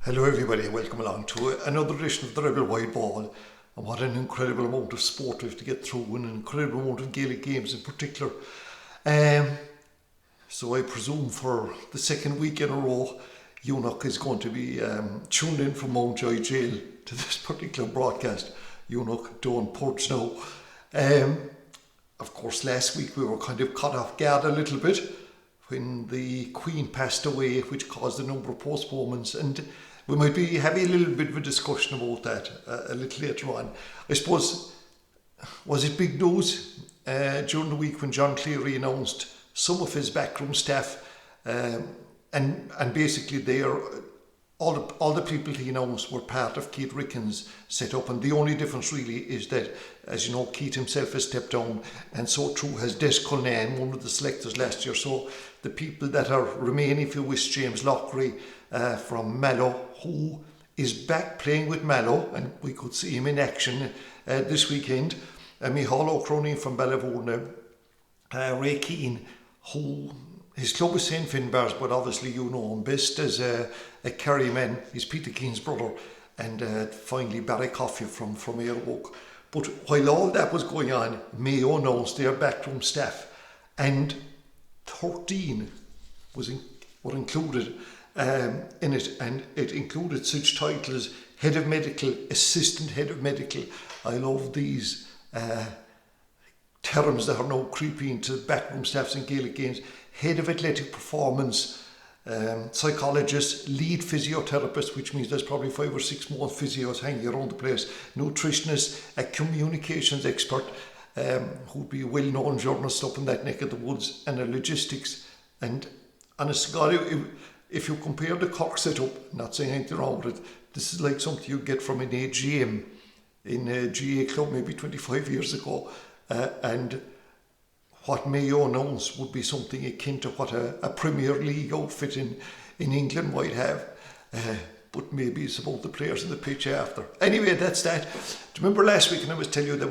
Hello everybody and welcome along to another edition of the Rebel Wide Ball. And what an incredible amount of sport we have to get through, and an incredible amount of Gaelic games in particular. So I presume for the second week in a row, Eunuch is going to be tuned in from Mountjoy Jail to this particular broadcast. Eunuch, don't purge now. Of course, last week we were kind of caught off guard a little bit when the Queen passed away, which caused a number of postponements, and we might be having a little bit of a discussion about that a little later on. I suppose, was it big news during the week when John Cleary announced some of his backroom staff, and basically they are all the people he announced were part of Keith Ricken's setup, and the only difference really is that, as you know, Keith himself has stepped down, and so too has Des Cullinan, one of the selectors last year. So the people that are remaining, if you wish, James Lockery from Mallow, who is back playing with Mallow, and we could see him in action this weekend, Micheál O'Cronin from Ballyvourne, Ray Keane, who his club is St. Finbarr's, but obviously you know him best as a Kerryman. He's Peter Keane's brother, and finally Barry Coffey from Airwalk. But while all that was going on, Mayo announced their backroom staff, and 13 were included in it, and it included such titles as Head of Medical, Assistant Head of Medical. I love these terms that are now creeping into backroom staffs in Gaelic games. Head of Athletic Performance, psychologist, lead physiotherapist, which means there's probably 5 or 6 more physios hanging around the place, nutritionist, a communications expert, who'd be a well-known journalist up in that neck of the woods, and a logistics. And honest to God, if you compare the Cork setup, not saying anything wrong with it, this is like something you get from an AGM in a GA club maybe 25 years ago, and what Mayo announced would be something akin to what a Premier League outfit in England might have, but maybe it's about the players on the pitch after. Anyway, that's that. Do you remember last week, and I was telling you there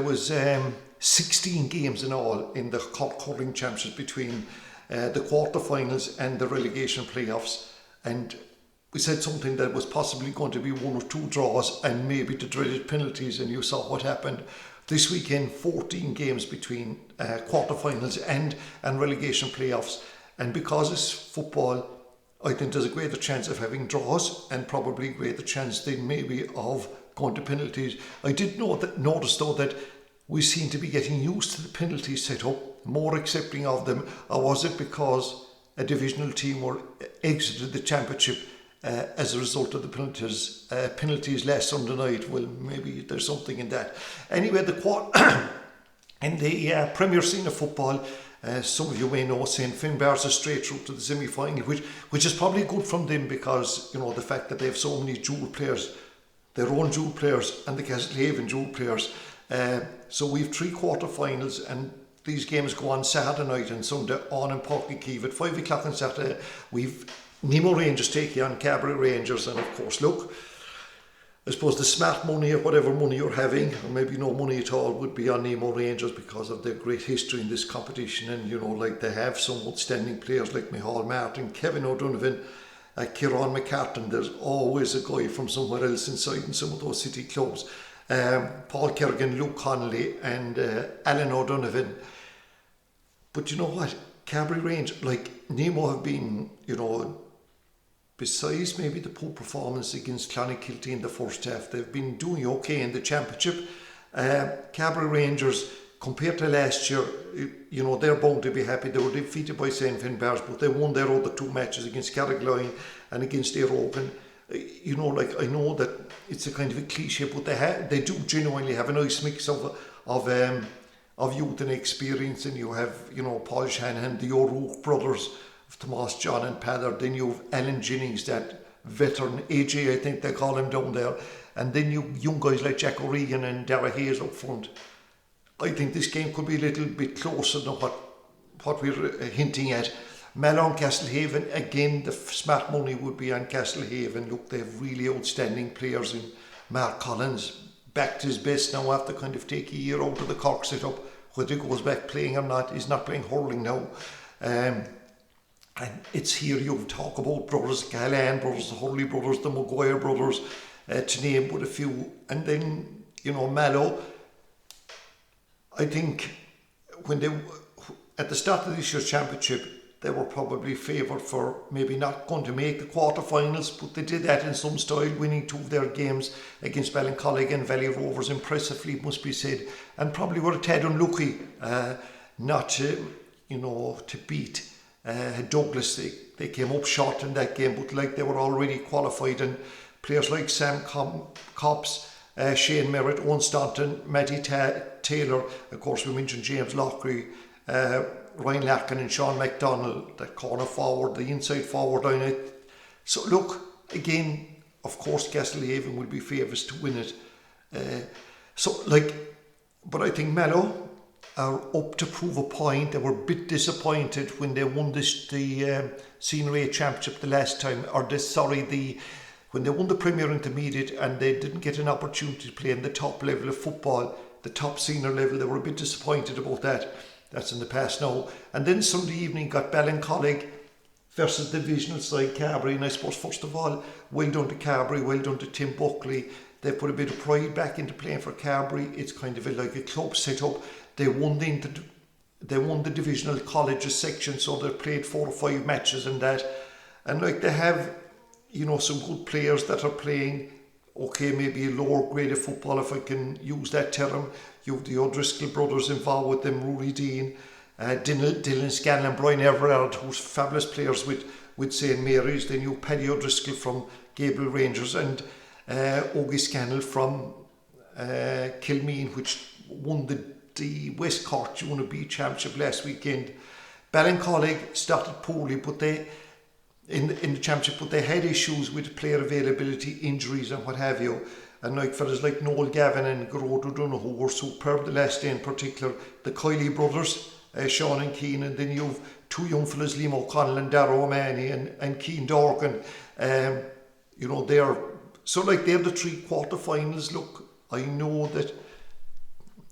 was 16 games in all in the Cork Curling Championships between the quarterfinals and the relegation playoffs, and we said something that was possibly going to be 1 or 2 draws and maybe the dreaded penalties, and you saw what happened. This weekend, 14 games between quarterfinals and relegation playoffs. And because it's football, I think there's a greater chance of having draws, and probably a greater chance then maybe of going to penalties. I did notice though that we seem to be getting used to the penalty setup, more accepting of them. Or was it because a divisional team were exited the championship as a result of the penalties last Sunday night? Well, maybe there's something in that. Anyway, in the Premier Scene of football, some of you may know St. Finbarr's is straight through to the semi-final, which is probably good from them, because you know the fact that they have so many dual players, their own dual players and the Castlehaven dual players. So we've 3 quarter-finals, and these games go on Saturday night and Sunday on in Portneuf at 5 o'clock on Saturday. We've Nemo Rangers taking on Cabaret Rangers, and of course, look, I suppose the smart money, or whatever money you're having, or maybe no money at all, would be on Nemo Rangers because of their great history in this competition. And you know, like, they have some outstanding players like Micheál Martin, Kevin O'Donovan, Kieran McCartan. There's always a guy from somewhere else inside in some of those city clubs. Paul Kerrigan, Luke Connolly, and Alan O'Donovan. But you know what? Cabaret Rangers, like Nemo, have been, you know, besides maybe the poor performance against Clonakilty in the first half, they've been doing okay in the championship. Cabaret Rangers, compared to last year, you know, they're bound to be happy. They were defeated by St. Finbarr's, but they won their other 2 matches against Carrigaline and against Airwalk. You know, like, I know that it's a kind of a cliche, but they do genuinely have a nice mix of youth and experience. And you have, you know, Paul Shanahan, the O'Rourke brothers, of Tomas, John and Padder. Then you have Alan Jennings, that veteran, AJ I think they call him down there. And then you young guys like Jack O'Regan and Dara Hayes up front. I think this game could be a little bit closer than what we're hinting at. Mallow and Castlehaven, again, the smart money would be on Castlehaven. Look, they have really outstanding players in Mark Collins, back to his best now after kind of take a year out of the Cork setup. Whether he goes back playing or not, he's not playing hurling now. And it's here you talk about brothers, Gallan brothers, the Hurley brothers, the Maguire brothers, to name but a few. And then, Mallow, I think when they, at the start of this year's championship, they were probably favoured for maybe not going to make the quarterfinals, but they did that in some style, winning 2 of their games against Ballincollig and Valley Rovers impressively, must be said, and probably were a tad unlucky not to, to beat Douglas. They came up short in that game, but like they were already qualified, and players like Sam Copps, Shane Merritt, Owen Staunton, Matty Taylor, of course we mentioned James Lockery, Ryan Larkin and Sean McDonald, that corner forward, the inside forward line. So look, again, of course Castlehaven will be favourites to win it. But I think Mallow are up to prove a point. They were a bit disappointed when they won the Senior A Championship the last time, when they won the Premier Intermediate and they didn't get an opportunity to play in the top level of football, the top senior level. They were a bit disappointed about that. That's in the past now. And then Sunday evening got Ballincollig versus the divisional side Carbery, and I suppose first of all, well done to Carbery, well done to Tim Buckley. They put a bit of pride back into playing for Carbery. It's kind of like a club set up. They won the divisional colleges section, so they played 4 or 5 matches in that. And they have, some good players that are playing, okay, maybe a lower grade of football, if I can use that term. You have the O'Driscoll brothers involved with them, Rory Dean, Dylan Scanlon, Brian Everard, who's fabulous players with St. Mary's. Then you have Paddy O'Driscoll from Gable Rangers, and Ogie Scannell from Kilmeen, which won the West Cork Junior B Championship last weekend. Ballincollig started poorly, but in the championship, but they had issues with player availability, injuries and what have you. And fellas like Noel Gavin and Gerard O'Donoghue, who were superb the last day in particular, the Kiley brothers, Sean and Keane, and then you have 2 young fellas, Liam O'Connell and Darragh O'Mahony and Keane Dorgan. They're the 3 quarterfinals. Look, I know that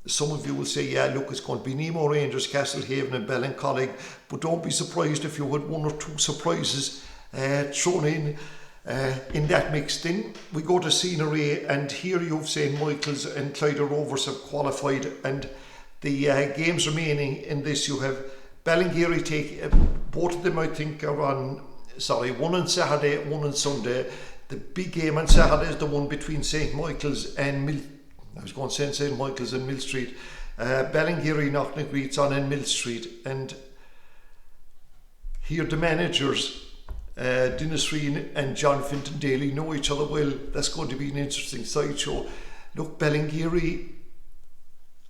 some of you will say, it's going to be Nemo Rangers, Castlehaven and Ballincollig, but don't be surprised if you had 1 or 2 surprises thrown in that mix. Then we go to Senior A, and here you've St. Michael's and Clyde Rovers have qualified, and the games remaining in this, you have Ballingeary take, both of them I think are on, one on Saturday, 1 on Sunday. The big game on Saturday is the one between St. Michael's and St. Michael's and Mill Street. Ballingeary Knocknagree on in Mill Street, and here the managers, Dennis Reen and John Finton Daly, know each other well. That's going to be an interesting sideshow. Look, Ballingeary,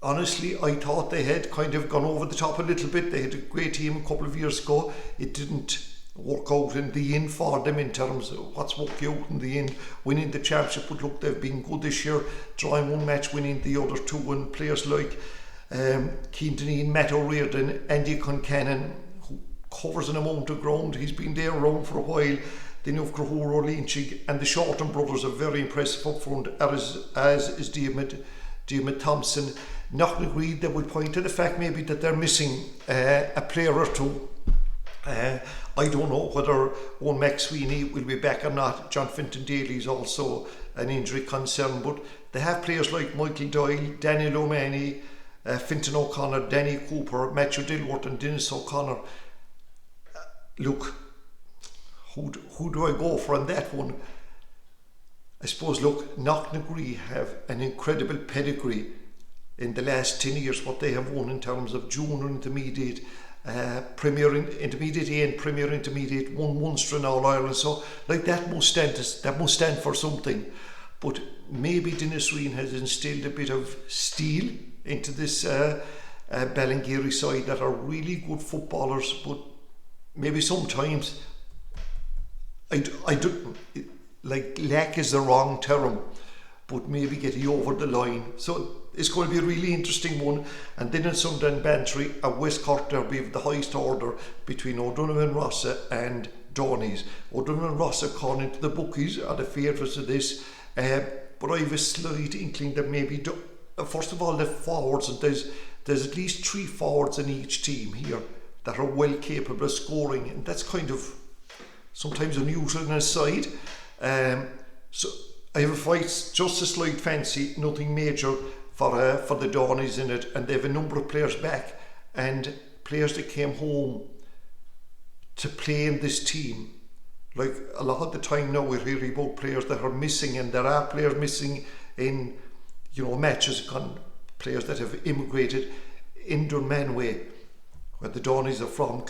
honestly, I thought they had kind of gone over the top a little bit. They had a great team a couple of years ago. It didn't work out in the end for them in terms of what's worked out in the end, winning the championship. But look, they've been good this year, drawing 1 match, winning the other 2, and players like Keane Deneen, Matt O'Riordan, Andy Concannon, who covers an amount of ground. He's been there around for a while. Then you have Grahur Lynchig, and the Shorten brothers are very impressive up front, as is Diarmaid Thompson. Knocknagree, they will point to the fact maybe that they're missing a player or 2. I don't know whether Owen McSweeney will be back or not. John Finton Daly is also an injury concern, but they have players like Michael Doyle, Daniel O'Mahony, Finton O'Connor, Danny Cooper, Matthew Dilworth and Dennis O'Connor. Look, who do I go for on that one? I suppose, look, Knocknagree have an incredible pedigree in the last 10 years, what they have won in terms of junior intermediate, Premier Intermediate A and Premier Intermediate, 1 Munster in All Ireland. So that must stand for something. But maybe Dennis Reen has instilled a bit of steel into this Ballingeary side that are really good footballers, but maybe sometimes lack is the wrong term, but maybe getting over the line. So it's going to be a really interesting one. And then on Sunday in Bantry, a West Cork derby of the highest order between O'Donovan Rossa and Downey's. O'Donovan Rossa, according to the bookies, are the favourites of this. But I have a slight inkling that maybe, first of all, the forwards, and there's at least 3 forwards in each team here. that are well capable of scoring, and that's kind of sometimes unusual in a side. So I have a fight, just a slight fancy, nothing major for the Dawnies in it, and they have a number of players back and players that came home to play in this team. Like a lot of the time now we're hearing about players that are missing, and there are players missing in matches, players that have immigrated in Dunmanway, where the Dawnies are from.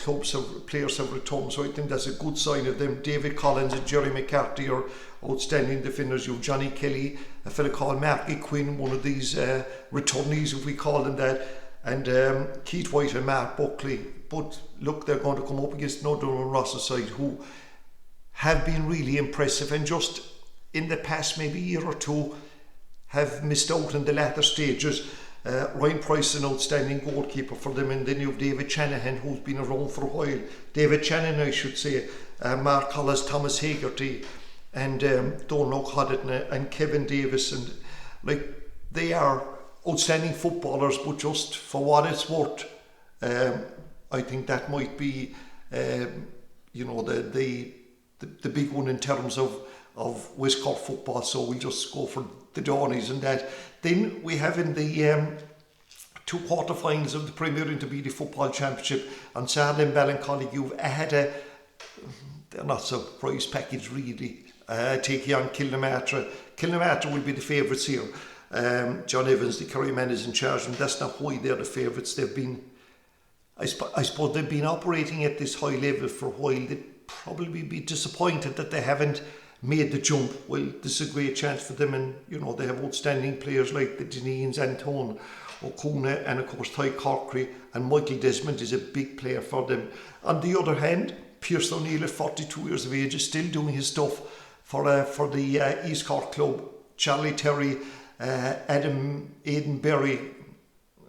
Players have returned, so I think that's a good sign of them. David Collins and Jerry McCarthy are outstanding defenders. You have Johnny Kelly, a fella called Marky Quinn, one of these returnees, if we call them that, and Keith White and Mark Buckley. But look, they're going to come up against Northern and Ross's side, who have been really impressive, and just in the past maybe year or two have missed out in the latter stages. Ryan Price, an outstanding goalkeeper for them, and then you have David Shanahan, who's been around for a while. David Shanahan, I should say, Mark Hollis, Thomas Hagerty, and Donald Hodden and Kevin Davis, and they are outstanding footballers. But just for what it's worth, I think that might be the big one in terms of West Cork football, so we'll just go for the Dawnies and that. Then we have in the two quarter-finals of the Premier Intermediate Football Championship on Saturday in Ballincollig, you've had they're not so prize package really, taking on Kilnamartyr. Kilnamartyr will be the favourites here. John Evans, the Kerry man, is in charge, and that's not why they're the favourites. They've been, I suppose they've been operating at this high level for a while. They'd probably be disappointed that they haven't made the jump. Well, this is a great chance for them, and they have outstanding players like the Denneans, Antone O'Connor, and of course Ty Corkery, and Michael Desmond is a big player for them. On the other hand, Pierce O'Neill at 42 years of age is still doing his stuff for the East Cork club. Charlie Terry, Aidan Berry,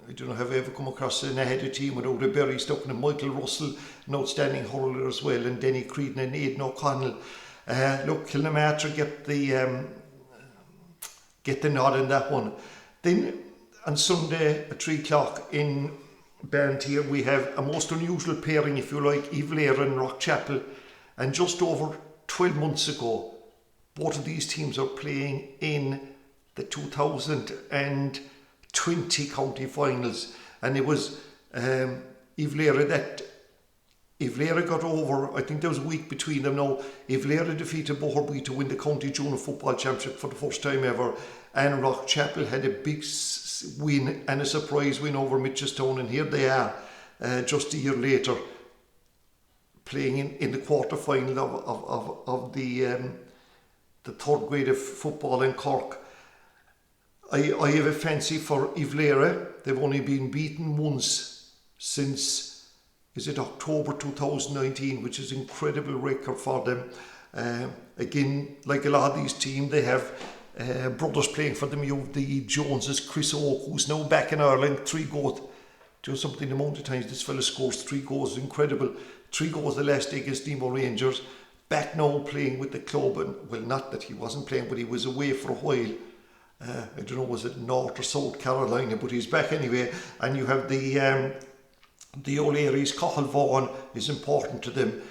I don't know, have I ever come across an ahead team without a Berry stuck in. Michael Russell, an outstanding hurler as well, and Denny Creedon and Aidan O'Connell. Look, Kilnamartyr get the nod in that one. Then on Sunday at 3 o'clock in Ballinteer, we have a most unusual pairing, if you like, Ivlera and Rockchapel. And just over 12 months ago, both of these teams are playing in the 2020 county finals, and it was Ivlera that Ivlera got over. I think there was a week between them now. Ivlera defeated Boherby to win the County Junior Football Championship for the first time ever, and Rockchapel had a big win and a surprise win over Mitchelstown, and here they are just a year later playing in the quarter final of the third grade of football in Cork. I have a fancy for Ivlera. They've only been beaten once since, is it October 2019, which is an incredible record for them. Again, like a lot of these teams, they have brothers playing for them. You have the Joneses, Chris Oak, who's now back in Ireland, 3 goals. Do something the amount of times this fella scores 3 goals, incredible. 3 goals the last day against Nemo Rangers. Back now playing with the club, and well, not that he wasn't playing, but he was away for a while. I don't know, was it North or South Carolina, but he's back anyway. And you have the O'Leary's, Cathal Vaughan is important to them.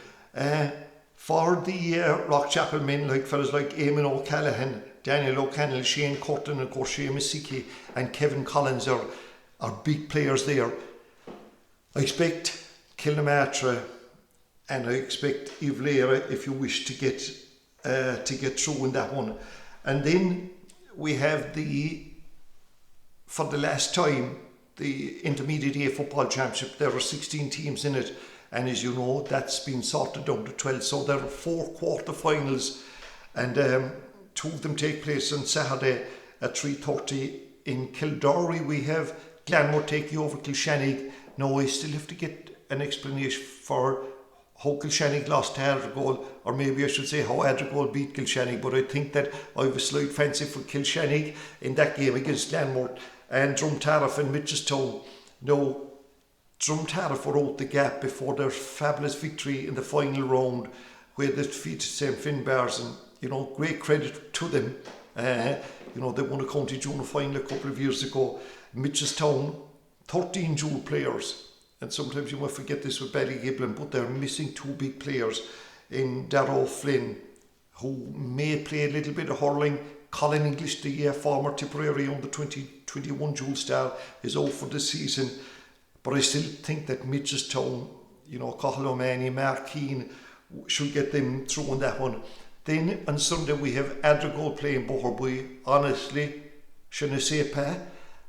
For the Rockchapel men, like fellas like Eamon O'Callaghan, Daniel O'Connell, Shane Curtin, and of course Seamus Siki and Kevin Collins are big players there. I expect Kilnamartyr and I expect Ivlera, if you wish, to get through in that one. And then we have for the last time, the Intermediate A Football Championship. There are 16 teams in it, and as you know, that's been sorted down to 12. So there are 4 quarter-finals, and 2 of them take place on Saturday at 3:30 in Kildare. We have Glanmore taking over Kilshannig. Now I still have to get an explanation for how Kilshannig lost to Adrigole, or maybe I should say how Adrigole beat Kilshannig, but I think that I have a slight fancy for Kilshannig in that game against Glanmore. And Drumtariff and Mitchelstown. Now, Drumtariff were out the gap before their fabulous victory in the final round, where they defeated St. Finbars, and great credit to them. They won a county junior final a couple of years ago. Mitchelstown, 13 dual players. and sometimes you might forget this with Ballygiblin, but they're missing two big players in Darrow Flynn, who may play a little bit of hurling. Colin English, the former Tipperary under 2021 Jewel Star, is out for the season. But I still think that Mitchelstown, Cathal O'Mahony, Mark Keane, should get them through on that one. Then on Sunday we have Adrigole playing Boherbue. Honestly, shouldn't I say pa?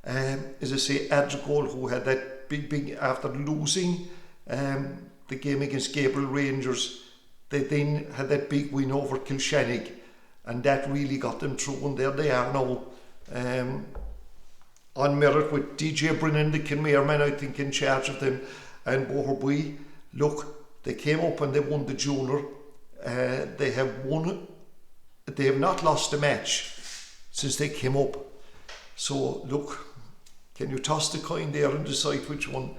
As I say, Adrigole, who had that big, after losing the game against Gabriel Rangers, they then had that big win over Kilshannig, and that really got them through, and there they are now on merit with DJ Brennan, the Kinmare man, I think, in charge of them. And Boherbue, look, they came up and they won the junior. They have not lost a match since they came up. So look, can you toss the coin there and decide which one?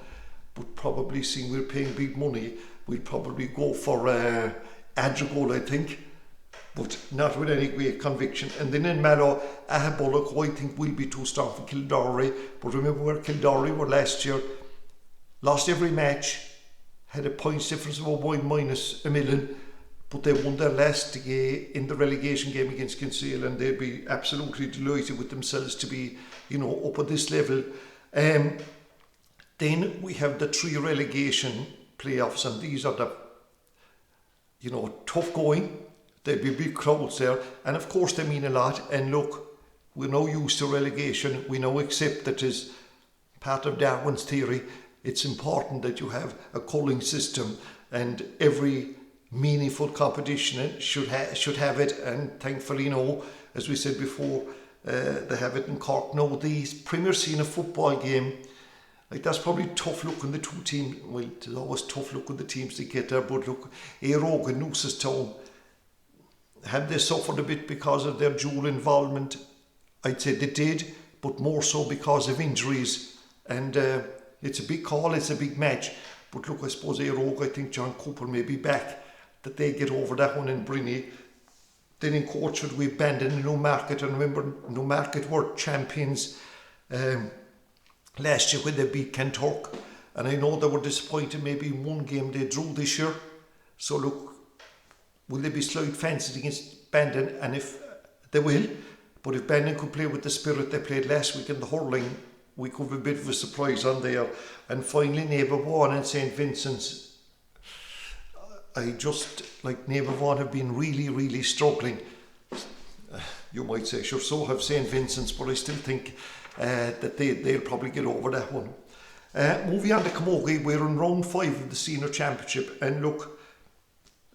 But probably, seeing we're paying big money, we'll probably go for Adrigole, I think, but not with any great conviction. And then in Mallow, Ahabullock, who I think will be too strong for Kildare. But remember where Kildare were last year, lost every match, had a points difference of -1 million, but they won their last game in the relegation game against Kinsale, and they'd be absolutely delighted with themselves to be, up at this level. Then we have the 3 relegation playoffs, and these are the, tough going. There'll be big crowds there, and of course they mean a lot. And look, we're now used to relegation. We now accept that as part of Darwin's theory, it's important that you have a culling system, and every meaningful competition should have it. And thankfully, as we said before, they have it in Cork. Now, the Premier Scene of football game, that's probably tough look on the two teams. Well, it's always tough look on the teams to get there, but look, Éireoga and Noosastown, have they suffered a bit because of their dual involvement? I'd say they did, but more so because of injuries. And it's a big call, it's a big match. But look, I suppose Éireoga, I think John Cooper may be back, that they get over that one in Brinny. Then in Coachwood we abandoned Newmarket, and remember Newmarket were champions last year when they beat Kanturk, and I know they were disappointed maybe in one game they drew this year. So look, will they be slight fancied against Bandon? And if they will, but if Bandon could play with the spirit they played last week in the hurling, we could have a bit of a surprise on there. And finally Neighbour Vaughan and St. Vincent's. I just, like Neighbour Vaughan, have been really struggling. You might say, sure, so have St. Vincent's, but I still think that they'll probably get over that one. Moving on to Camogie, we're in round 5 of the senior championship, and look,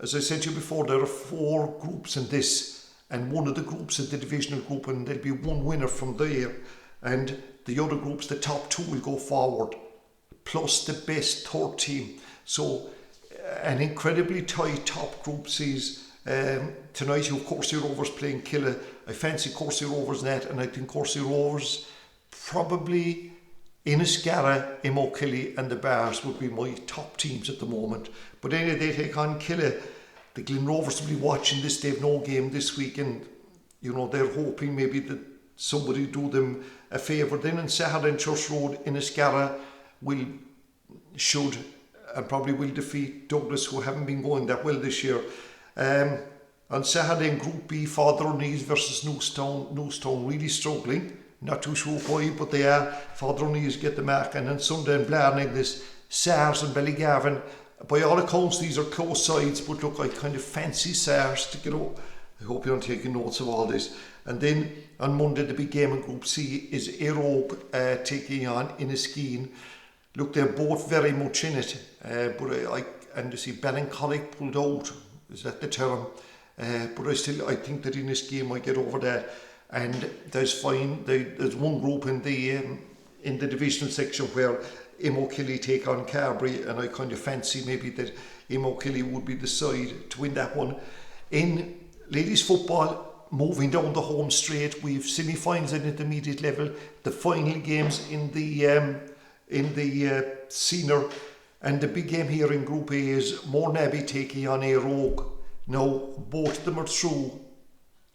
as I said to you before, there are 4 groups in this, and one of the groups is the divisional group, and there'll be one winner from there, and the other groups, the top 2 will go forward, plus the best 3rd team. So an incredibly tight top group sees tonight you have Courcey Rovers playing Killa. I fancy Courcey Rovers net, and I think Courcey Rovers probably Inniscarra, Imokilly and the Bars would be my top teams at the moment. But anyway, they take on Killa. The Glen Rovers will be watching this. They have no game this weekend. They're hoping maybe that somebody do them a favour. Then on Saturday in Church Road, Inniscarra should and probably will defeat Douglas, who haven't been going that well this year. On Saturday in Group B, Father O'Neill's versus Newstown really struggling. Not too sure why, but they are. Father O'Neill's get the mark. And on Sunday in Blarney, there's SARS and Ballygavin. By all accounts, these are close sides, but look, I kind of fancy SARS to get up. I hope you're taking notes of all this. And then on Monday, the big game in Group C is Éireoga taking on Inniskeen. Look, they're both very much in it, and you see Ballincollig pulled out. Is that the term? But I think that Inniskeen might get over that. And there's one group in the divisional section where Imokilly take on Carbery, and I kind of fancy maybe that Imokilly would be the side to win that one. In ladies football, moving down the home straight, we've semi-finals at intermediate level, the final games in the senior, and the big game here in Group A is Mourneabbey taking on Éireoga. Now both of them are through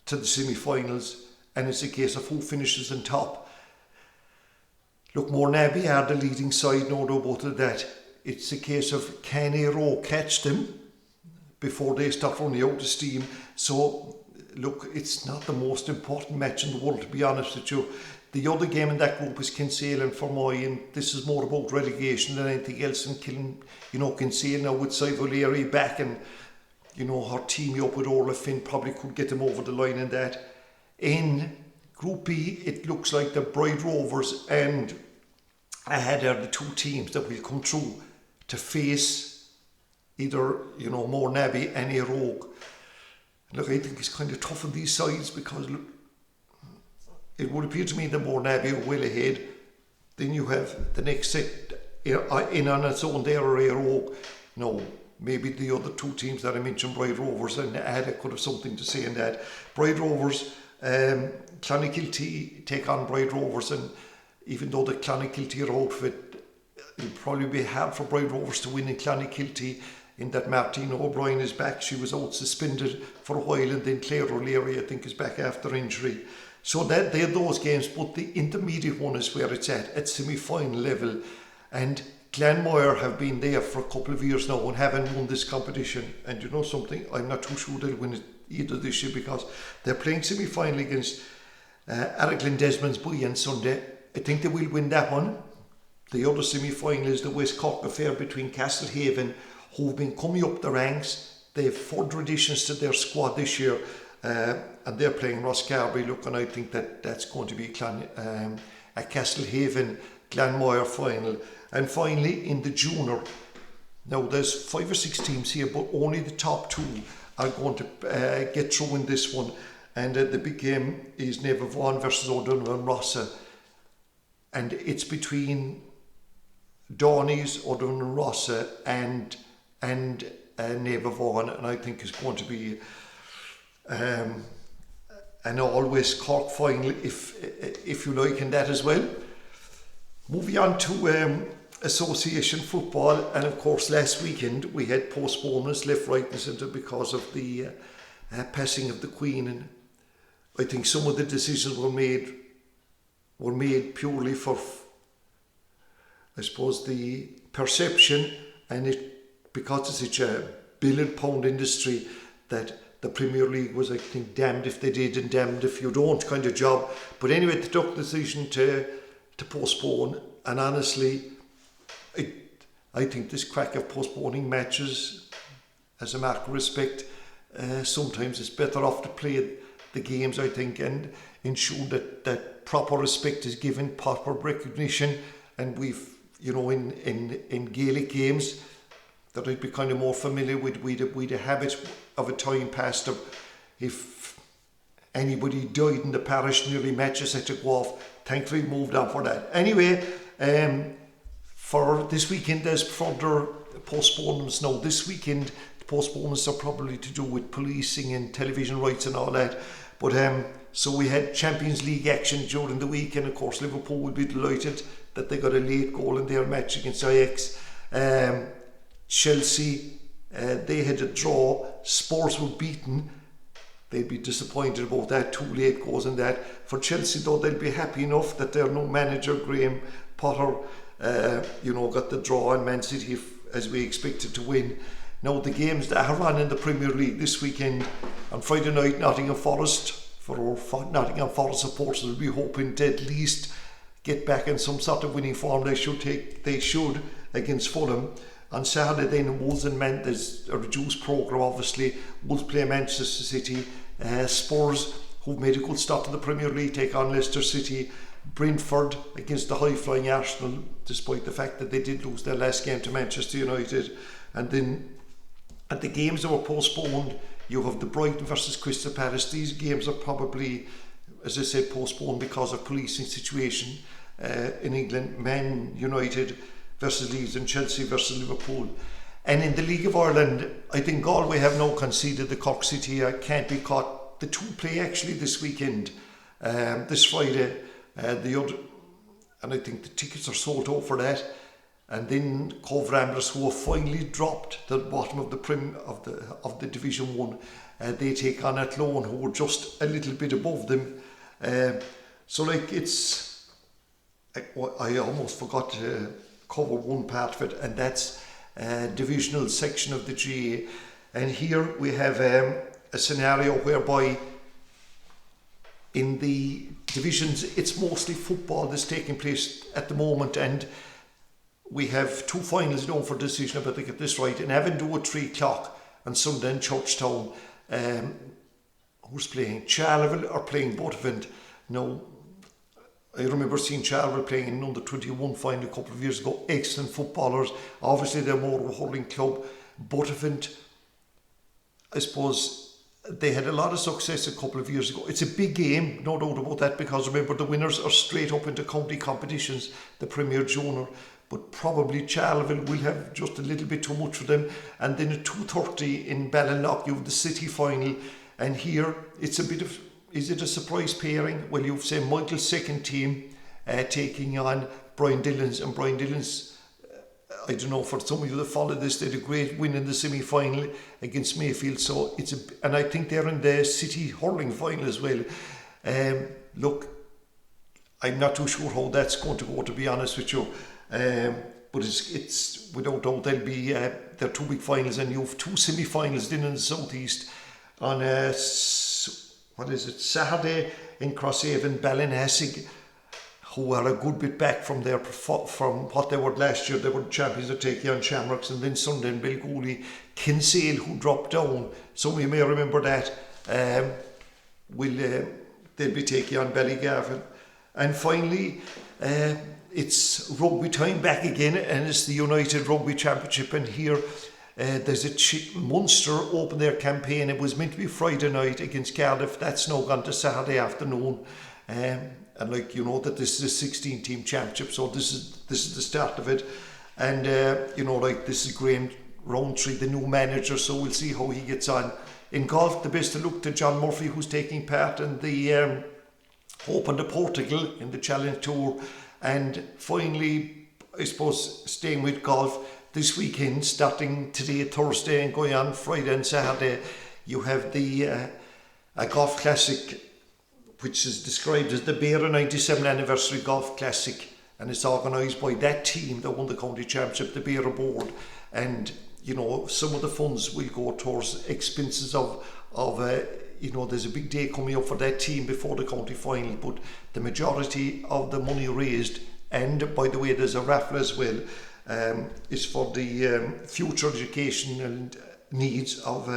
to the semi-finals, and it's a case of who finishes on top. Look, Mourneabbey are the leading side, no doubt about that. it's a case of can a row catch them before they start running out of steam. So look, it's not the most important match in the world, to be honest with you. The other game in that group is Kinsale and Fermoy, and this is more about relegation than anything else. And Kinsale now with Sive O'Leary back, and her teaming up with Orla Finn probably could get them over the line in that. In Group B, it looks like the Bride Rovers and Ahad are the two teams that will come through to face either, More Nabby and a Rogue. Look, I think it's kind of tough on these sides, because look, it would appear to me that More Nabby are well ahead. Then you have the next set in on its own there, or a Rogue. Maybe the other two teams that I mentioned, Bride Rovers and Ahad, could have something to say in that. Bride Rovers, Clonakilty take on Bride Rovers, and even though the Clonakilty are out of it, it'll probably be hard for Bride Rovers to win in Clonakilty, in that Martina O'Brien is back. She was out suspended for a while, and then Claire O'Leary, I think, is back after injury. So that they're those games, but the intermediate one is where it's at semi-final level. And Glanmire have been there for a couple of years now and haven't won this competition. And you know something, I'm not too sure they'll win it either this year, because they're playing semi-final against Araglin Desmond's Boy on Sunday. I think they will win that one. The other semi-final is the West Cork affair between Castlehaven, who've been coming up the ranks. They have further additions to their squad this year, and they're playing Rosscarbery. Look, and I think that's going to be a Castlehaven Glanmire final. And finally, in the junior, now there's 5 or 6 teams here, but only the top 2 are going to get through in this one. And the big game is Neva Vaughan versus O'Donovan Rossa, and it's between Donny's, O'Donovan Rossa and Neva Vaughan, and I think it's going to be an all-West Cork final, if you like, in that as well. Moving on to association football, and of course last weekend we had postponements left, right and centre because of the passing of the Queen, and I think some of the decisions were made purely for, I suppose, the perception, and because it's such a billion-pound industry, that the Premier League was, I think, damned if they did and damned if you don't kind of job. But anyway, they took the decision to postpone, and honestly, I think this crack of postponing matches, as a mark of respect, sometimes it's better off to play the games, I think, and ensure that proper respect is given, proper recognition. And we've, in Gaelic games that I'd be kind of more familiar with, we'd a habit of a time past of, if anybody died in the parish, nearly matches had to go off. Thankfully moved on for that. Anyway, for this weekend there's further postponements. Now this weekend the postponements are probably to do with policing and television rights and all that. But so we had Champions League action during the week, and of course Liverpool will be delighted that they got a late goal in their match against Ajax. Chelsea, they had a draw. Spurs were beaten. They'd be disappointed about that, 2 late goals in that. For Chelsea though, they'll be happy enough that their new manager Graham Potter got the draw, and Man City, as we expected, to win. Now the games that are on in the Premier League this weekend, on Friday night, Nottingham Forest, for our Nottingham Forest supporters, will be hoping to at least get back in some sort of winning form. They should against Fulham. On Saturday then, Wolves and there's a reduced programme obviously. Wolves play Manchester City. Spurs, who've made a good start to the Premier League, take on Leicester City. Brentford against the high-flying Arsenal, despite the fact that they did lose their last game to Manchester United. And then at the games that were postponed, you have the Brighton versus Crystal Palace. These games are probably, as I said, postponed because of policing situation in England. Man United versus Leeds and Chelsea versus Liverpool. And in the League of Ireland, I think Galway have now conceded the Cork City can't be caught. The 2 play actually this weekend, this Friday. And I think the tickets are sold out for that. And then Cove Ramblers, who have finally dropped to the bottom of the Division 1, they take on Athlone, who were just a little bit above them. So like I almost forgot cover one part of it, and that's divisional section of the GA. And here we have a scenario whereby in the divisions it's mostly football that's taking place at the moment, and we have 2 finals known for decision, if I get this right, in Avondale at 3 o'clock and Sunday in Churchtown. Who's playing? Charleville are playing Butterfint. Now, I remember seeing Charleville playing in under 21 final a couple of years ago. Excellent footballers. Obviously, they're more of a hurling club. Butterfint, I suppose, they had a lot of success a couple of years ago. It's a big game, no doubt about that, because remember, the winners are straight up into county competitions, the Premier Junior. But probably Charleville will have just a little bit too much for them. And then at 2:30 in Ballinlough, you have the city final. And here, it's a bit of, is it a surprise pairing? Well, you've said Michael's second team taking on Brian Dillon's. And Brian Dillon's, I don't know, for some of you that follow this, they had a great win in the semi-final against Mayfield. So it's and I think they're in the city hurling final as well. Look, I'm not too sure how that's going to go, to be honest with you. But it's without doubt there'll be there are 2 big finals, and you have 2 semi-finals then in the southeast on Saturday in Crosshaven, Ballinasig, who are a good bit back from what they were last year. They were champions of taking on Shamrocks, and then Sunday in Belgooly, Kinsale, who dropped down. Some of you may remember that. They'll be taking on Ballygarvan, and finally. It's rugby time back again, and it's the United Rugby Championship, and here there's a Munster open their campaign. It was meant to be Friday night against Cardiff. That's now gone to Saturday afternoon, and like you know that this is a 16-team championship, so this is the start of it. And you know, like, this is Graham Rowntree, the new manager, so we'll see how he gets on. In golf, the best of luck to John Murphy, who's taking part in the Open to Portugal in the Challenge Tour. And finally, I suppose, staying with golf, this weekend, starting today, Thursday, and going on Friday and Saturday, you have the a golf classic, which is described as the Beara 97 Anniversary Golf Classic, and it's organised by that team that won the county championship, the Beara board. And you know, some of the funds will go towards expenses of you know, there's a big day coming up for that team before the county final, but the majority of the money raised, and by the way, there's a raffle as well, is for the future education and needs of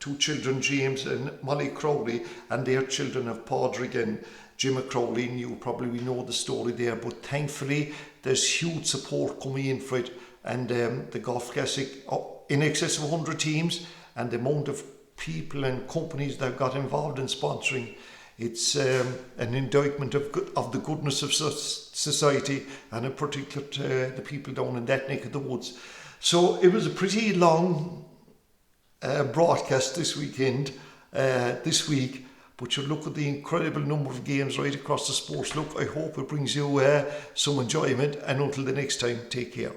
2 children, James and Molly Crowley, and their children of Padraig and Jim Crowley. And you probably know the story there, but thankfully there's huge support coming in for it, and the Golf Classic, in excess of 100 teams, and the amount of people and companies that have got involved in sponsoring, it's an indictment of the goodness of society, and in particular to the people down in that neck of the woods. So it was a pretty long broadcast this week, but you look at the incredible number of games right across the sports. Look, I hope it brings you some enjoyment, and until the next time, take care.